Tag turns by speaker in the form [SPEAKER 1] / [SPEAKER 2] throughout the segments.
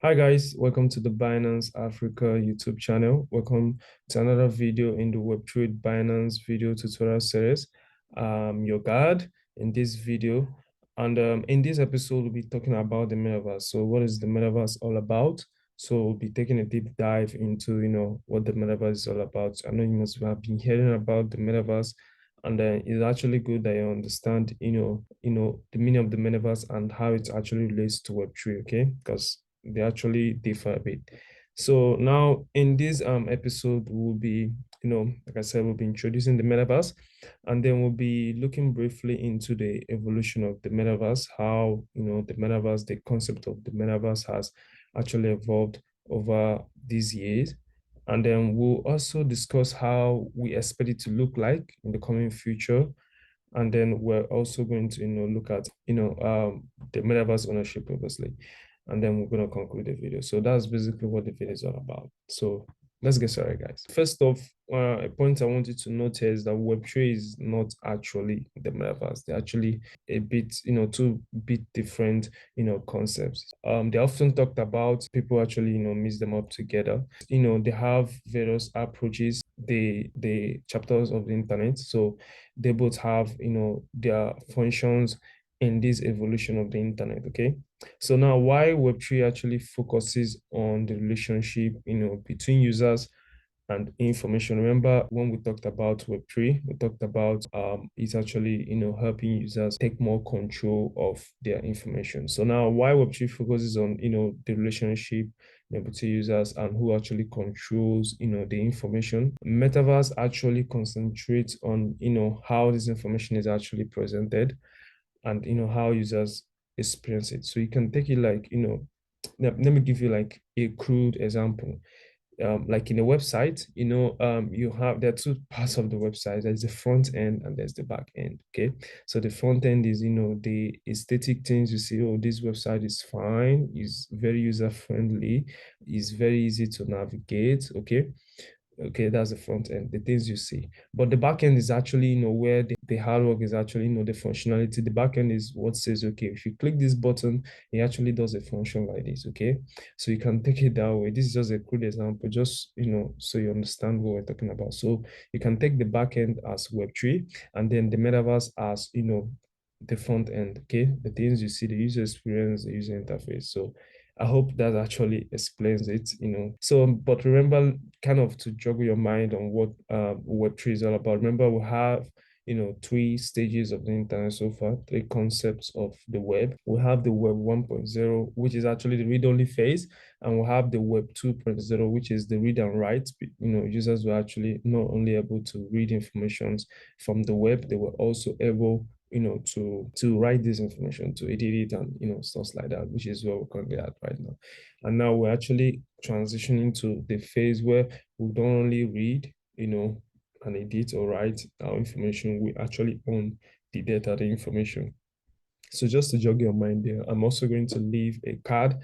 [SPEAKER 1] Hi guys, welcome to the Binance Africa YouTube channel. Welcome to another video in the Web3 Binance video tutorial series. Your guide in this video. And in this episode, we'll be talking about the Metaverse. So what is the Metaverse all about? So we'll be taking a deep dive into, what the Metaverse is all about. I know you must have been hearing about the Metaverse, and it's actually good that you understand, the meaning of the Metaverse and how it actually relates to Web3, okay? Because they actually differ a bit. So now in this episode, we'll be, like I said, we'll be introducing the metaverse, and then we'll be looking briefly into the evolution of the metaverse, how the metaverse, the concept of the metaverse has actually evolved over these years. And then we'll also discuss how we expect it to look like in the coming future. And then we're also going to, look at, the metaverse ownership, obviously. And then we're going to conclude the video. So that's basically what the video is all about. So let's get started, guys. First off, a point I want you to notice is that Web3 is not actually the metaverse. They're actually a bit, two bit different, concepts. They often talked about, people actually, mix them up together. They have various approaches, the chapters of the internet. So they both have, their functions in this evolution of the internet, okay? So now why Web3 actually focuses on the relationship, between users and information. Remember when we talked about Web3, we talked about it's actually, helping users take more control of their information. So now why Web3 focuses on, the relationship between users and who actually controls, the information. Metaverse actually concentrates on, how this information is actually presented and, how users experience it. So you can take it like, let me give you like a crude example. Like in a website, there are two parts of the website. There's the front end and there's the back end. Okay. So the front end is, the aesthetic things you see, oh, this website is fine, is very user friendly, is very easy to navigate. Okay. Okay, that's the front end, the things you see. But the back end is actually, where the hard work is actually, the functionality. The back end is what says, okay, if you click this button, it actually does a function like this, okay? So you can take it that way. This is just a good example, just, so you understand what we're talking about. So you can take the back end as Web3 and then the metaverse as, the front end, okay? The things you see, the user experience, the user interface. So I hope that actually explains it, So, but remember, kind of to juggle your mind on what Web3 is all about. Remember, we have, three stages of the internet so far, three concepts of the web. We have the Web 1.0, which is actually the read-only phase, and we have the Web 2.0, which is the read and write. Users were actually not only able to read information from the web, they were also able to write this information, to edit it and, stuff like that, which is where we're currently at right now. And now we're actually transitioning to the phase where we don't only read, and edit or write our information, we actually own the data, the information. So just to jog your mind there, I'm also going to leave a card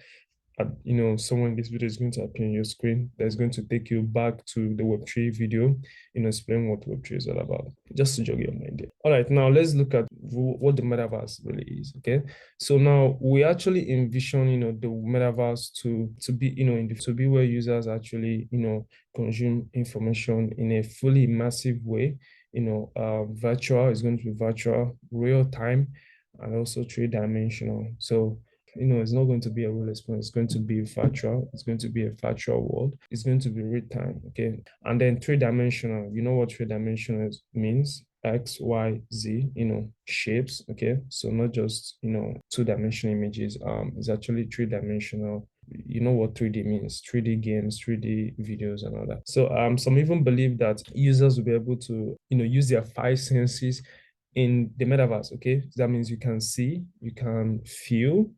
[SPEAKER 1] somewhere in this video is going to appear on your screen that's going to take you back to the Web3 video, explain what Web3 is all about, just to jog your mind there. All right, now let's look at what the metaverse really is, okay? So now we actually envision, the metaverse to be, to be where users actually, consume information in a fully immersive way, virtual, is going to be virtual, real time, and also three-dimensional. So it's not going to be a real experience. It's going to be virtual. It's going to be a virtual world. It's going to be real time. Okay. And then three-dimensional. You know what three-dimensional means? X, Y, Z, shapes. Okay. So not just, two-dimensional images. It's actually three-dimensional. You know what 3D means, 3D games, 3D videos and all that. So some even believe that users will be able to, use their five senses in the metaverse. Okay. That means you can see, you can feel,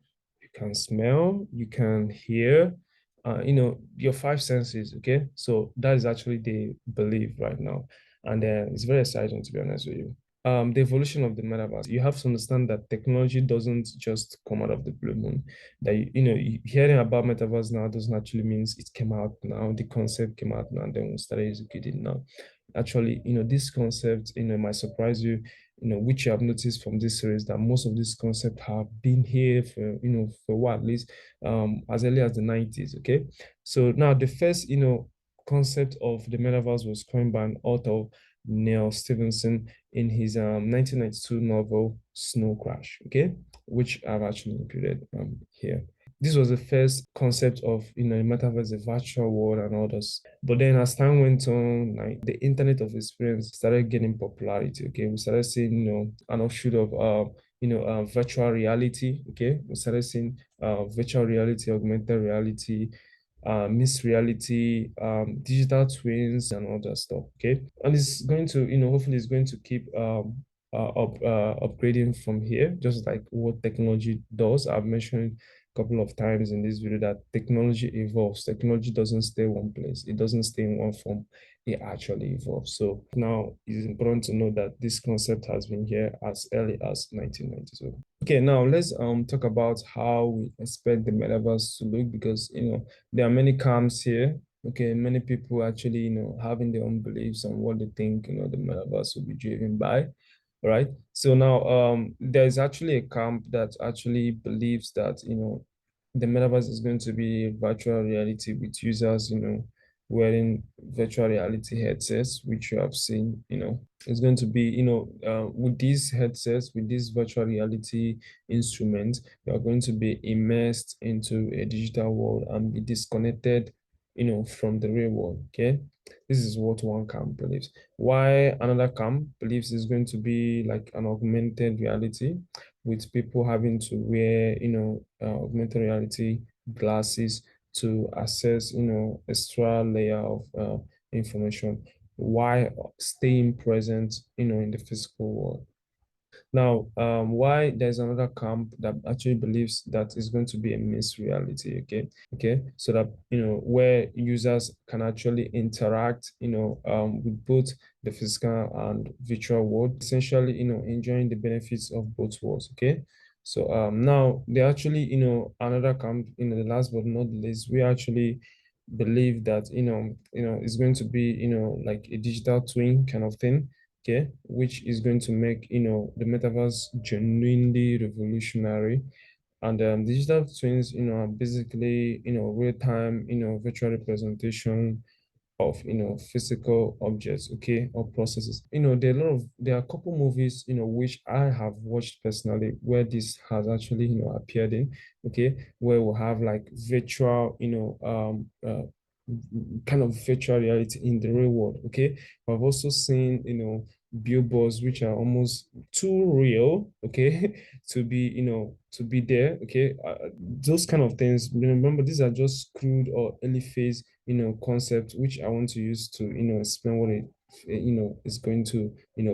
[SPEAKER 1] can smell, you can hear, your five senses, okay? So that is actually the belief right now. And it's very exciting, to be honest with you. The evolution of the metaverse, you have to understand that technology doesn't just come out of the blue moon. That, hearing about metaverse now doesn't actually mean it came out now, the concept came out now, and then we started executing now. Actually, this concept, might surprise you, which you have noticed from this series that most of these concepts have been here for, for what, at least as early as the 90s. Okay. So now the first, concept of the metaverse was coined by an author, Neil Stevenson, in his 1992 novel Snow Crash, okay, which I've actually included here. This was the first concept of, the metaverse, the virtual world, and all this. But then as time went on, like the internet of experience started getting popularity. Okay, we started seeing, an offshoot of virtual reality. Okay, we started seeing virtual reality, augmented reality, mixed reality, digital twins, and all that stuff. Okay, and it's going to, hopefully, it's going to keep upgrading from here, just like what technology does. I've mentioned a couple of times in this video that technology evolves. Technology doesn't stay one place. It doesn't stay in one form. It actually evolves. So now it's important to know that this concept has been here as early as 1992. Okay, now let's talk about how we expect the metaverse to look, because there are many camps here. Okay, many people actually having their own beliefs on what they think the metaverse will be driven by. All right. So now there's actually a camp that actually believes that the metaverse is going to be virtual reality with users wearing virtual reality headsets, which you have seen. It's going to be with these headsets, with these virtual reality instruments, you are going to be immersed into a digital world and be disconnected from the real world. Okay, this is what one camp believes. Why another camp believes is going to be like an augmented reality, with people having to wear, augmented reality glasses to access, extra layer of information while staying present, in the physical world. Now, why there's another camp that actually believes that it's going to be a mixed reality, okay, so that where users can actually interact, with both the physical and virtual world, essentially, enjoying the benefits of both worlds, okay. So now they actually, another camp, the last but not least, we actually believe that it's going to be like a digital twin kind of thing, okay, which is going to make the metaverse genuinely revolutionary. And digital twins, are basically real time virtual representation of physical objects, okay, or processes. There are a couple movies which I have watched personally where this has actually appeared in, okay, where we have like virtual kind of virtual reality in the real world, okay. I've also seen billboards which are almost too real, okay, to be there, okay. Those kind of things, remember, these are just crude or early phase concept which I want to use to explain what it is going to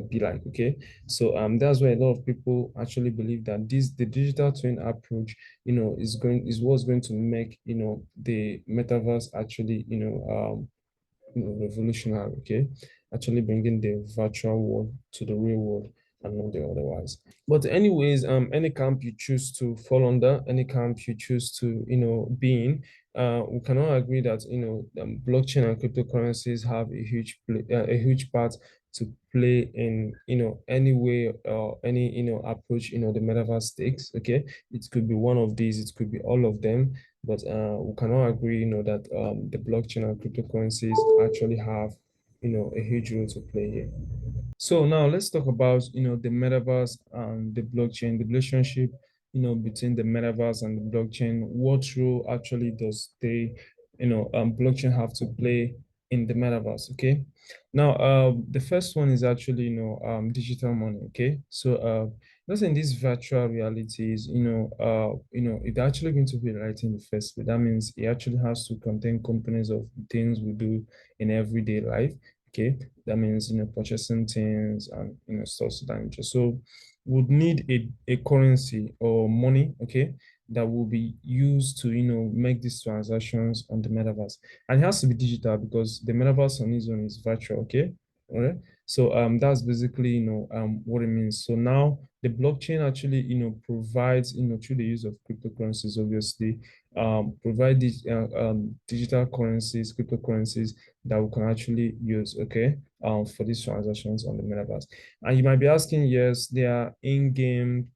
[SPEAKER 1] be like, okay. So that's why a lot of people actually believe that the digital twin approach is what's going to make the metaverse actually revolutionary, okay, actually bringing the virtual world to the real world and not the otherwise. But anyways, any camp you choose to fall under, any camp you choose to, be in, we cannot agree that, blockchain and cryptocurrencies have a huge part to play in, any way or any, approach, the metaverse takes. Okay, it could be one of these, it could be all of them, but we cannot agree, that the blockchain and cryptocurrencies actually have, a huge role to play here. So now let's talk about, the metaverse and the blockchain, the relationship, between the metaverse and the blockchain. What role actually does blockchain have to play in the metaverse? Okay. Now, the first one is actually, digital money. Okay. So, let's say in these virtual realities, it's actually going to be right in the first place. That means it actually has to contain components of things we do in everyday life. Okay, that means purchasing things and stuff of that nature. So would need a currency or money, okay, that will be used to make these transactions on the metaverse. And it has to be digital because the metaverse on its own is virtual, okay. All right. So that's basically, what it means. So now the blockchain actually, provides, through the use of cryptocurrencies, obviously, provide these digital currencies, cryptocurrencies that we can actually use, okay, for these transactions on the metaverse. And you might be asking, yes, they are in-game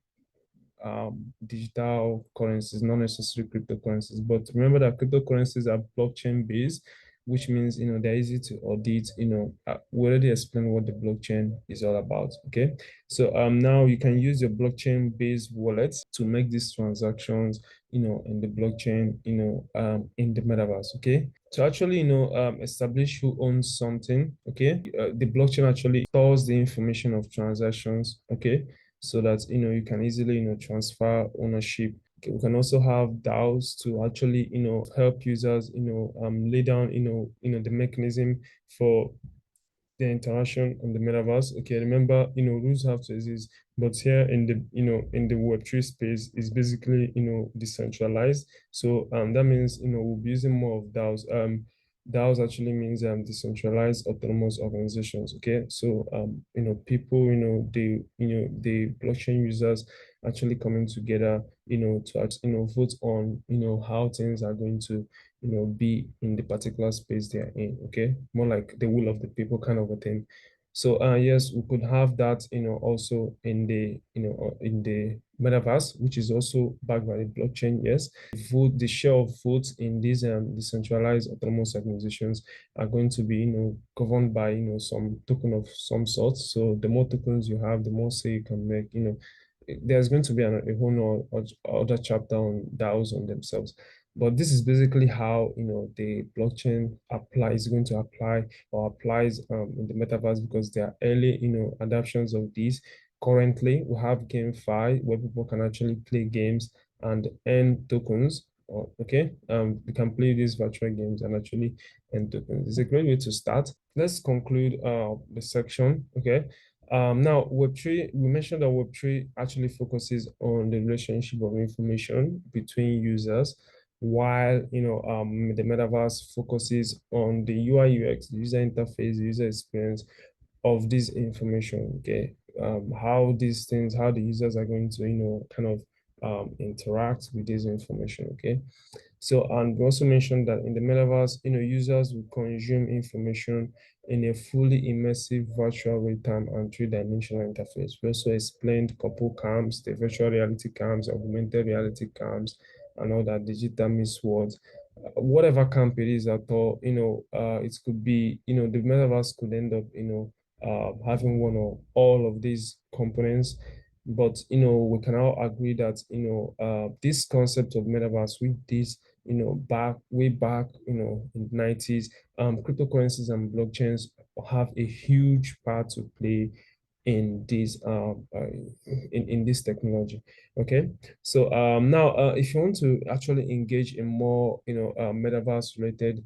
[SPEAKER 1] digital currencies, not necessarily cryptocurrencies. But remember that cryptocurrencies are blockchain based, which means they're easy to audit. We already explained what the blockchain is all about. Okay, so now you can use your blockchain based wallets to make these transactions. In the blockchain. In the metaverse. Okay, to actually establish who owns something. Okay, the blockchain actually stores the information of transactions. Okay, so that you can easily transfer ownership. Okay, we can also have DAOs to actually help users lay down the mechanism for the interaction on the metaverse. Okay, remember, rules have to exist, but here in the in the Web3 space is basically decentralized. So that means we'll be using more of DAOs. DAOs actually means decentralized autonomous organizations. Okay, so people the blockchain users actually coming together to vote on how things are going to be in the particular space they are in. Okay, more like the will of the people kind of a thing. So yes, we could have that also in the in the metaverse, which is also backed by the blockchain. Yes, the share of votes in these decentralized autonomous organizations are going to be governed by some token of some sort. So the more tokens you have, the more say you can make. There's going to be a whole other chapter on DAOs on themselves. But this is basically how the blockchain is going to apply or applies in the metaverse, because there are early adoptions of these. Currently, we have GameFi where people can actually play games and earn tokens. Okay, you can play these virtual games and actually earn tokens. It's a great way to start. Let's conclude the section. Okay. Now, Web3, we mentioned that Web3 actually focuses on the relationship of information between users, while the metaverse focuses on the UI UX, the user interface, the user experience of this information. Okay, how the users are going to kind of interact with this information. Okay, so, and we also mentioned that in the metaverse, users will consume information in a fully immersive virtual real-time and three-dimensional interface. We also explained couple cams, the virtual reality cams, augmented reality cams, and all that digital meets words. Whatever camp it is at all, it could be, the metaverse could end up, having one or all of these components. But we can all agree that this concept of metaverse with this way back in the 90s, cryptocurrencies and blockchains have a huge part to play in this in this technology. Okay, so now if you want to actually engage in more metaverse related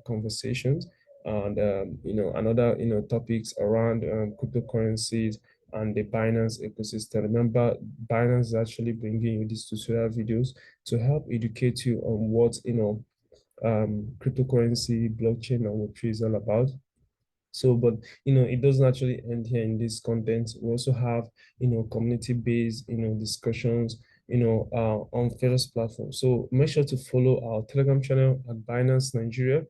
[SPEAKER 1] conversations and another topics around cryptocurrencies and the Binance ecosystem. Remember, Binance is actually bringing you these tutorial videos to help educate you on what cryptocurrency, blockchain, and Web3 is all about. So, but it doesn't actually end here in this content. We also have community-based discussions on various platforms. So make sure to follow our Telegram channel at Binance Nigeria,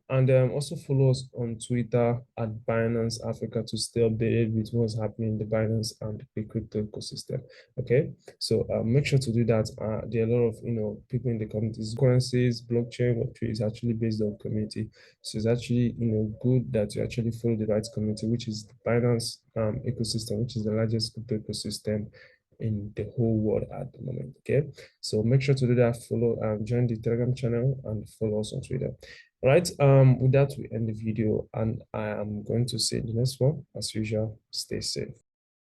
[SPEAKER 1] and also follow us on Twitter at Binance Africa to stay updated with what's happening in the Binance and the crypto ecosystem. Okay, so make sure to do that. There are a lot of people in the communities. Currencies, blockchain, Web3 is actually based on community. So it's actually good that you actually follow the right community, which is the Binance ecosystem, which is the largest crypto ecosystem in the whole world at the moment. Okay, so make sure to do that. Follow and join the Telegram channel and follow us on Twitter. All right. With that, we end the video, and I am going to say the next one. As usual, stay safe.